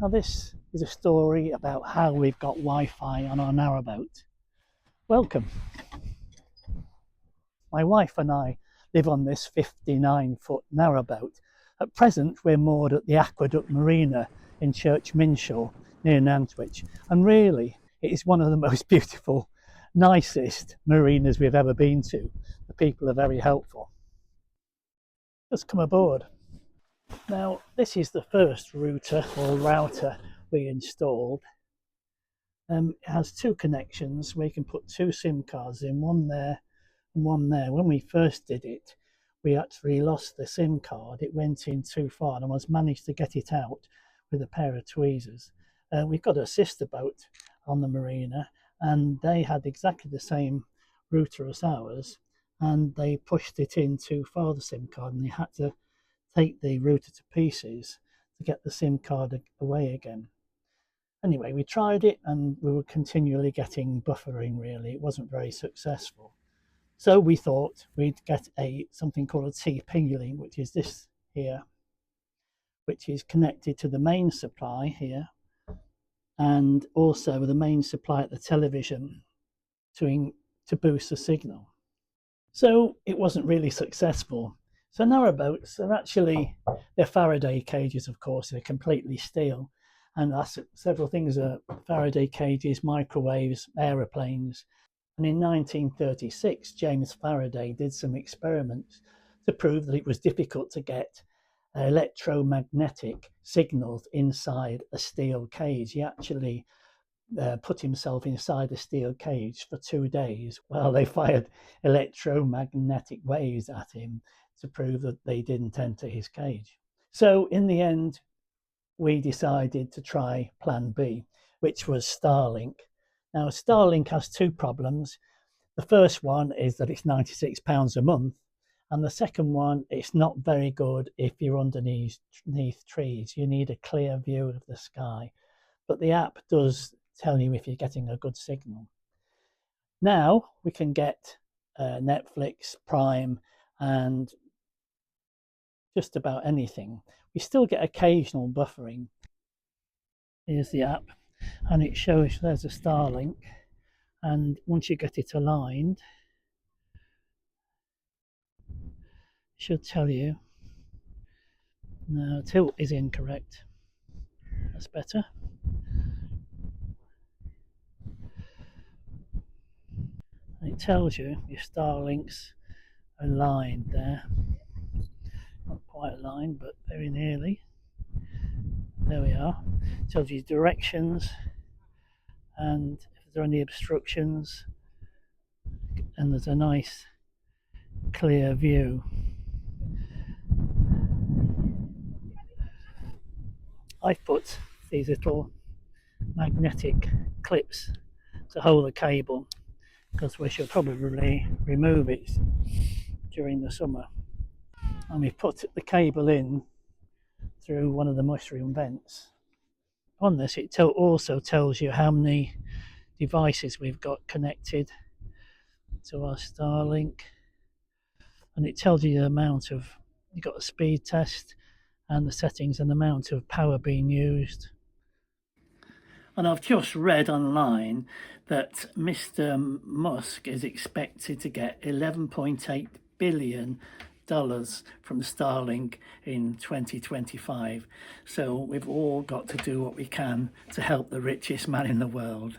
Now this is a story about how we've got Wi-Fi on our narrowboat. Welcome. My wife and I live on this 59-foot narrowboat. At present we're moored at the Aqueduct Marina in Church Minshaw near Nantwich, and really it is one of the most beautiful, nicest marinas we've ever been to. The people are very helpful. Just come aboard. Now this is the first router we installed. It has two connections where you can put two SIM cards in, one there and one there. When we first did it, we actually lost the SIM card. It went in too far and I managed to get it out with a pair of tweezers. We've got a sister boat on the marina and they had exactly the same router as ours, and they pushed it in too far, the SIM card, and they had to take the router to pieces to get the SIM card away again. Anyway, we tried it and we were continually getting buffering. Really, it wasn't very successful. So we thought we'd get something called a TP-Link, which is this here, which is connected to the main supply here, and also the main supply at the television to boost the signal. So it wasn't really successful. So narrowboats are actually, they're Faraday cages, of course, they're completely steel. And that's several things are Faraday cages, microwaves, aeroplanes. And in 1936, James Faraday did some experiments to prove that it was difficult to get electromagnetic signals inside a steel cage. He actually put himself inside a steel cage for 2 days while they fired electromagnetic waves at him to prove that they didn't enter his cage. So in the end, we decided to try plan B, which was Starlink. Now Starlink has two problems. The first one is that it's £96 a month, and the second one, it's not very good if you're underneath trees. You need a clear view of the sky, but the app does tell you if you're getting a good signal. Now we can get Netflix, Prime, and just about anything. We still get occasional buffering. Here's the app, and it shows there's a Starlink, and once you get it aligned, it should tell you. No, tilt is incorrect. That's better. And it tells you your Starlink's aligned there. Not quite aligned, but very nearly. There we are. It tells you directions and if there are any obstructions, and there's a nice clear view. I've put these little magnetic clips to hold the cable because we should probably remove it during the summer. And we put the cable in through one of the mushroom vents. On this, it also tells you how many devices we've got connected to our Starlink, and it tells you the amount of, you've got a speed test and the settings and the amount of power being used. And I've just read online that Mr. Musk is expected to get $11.8 billion from Starlink in 2025. So we've all got to do what we can to help the richest man in the world.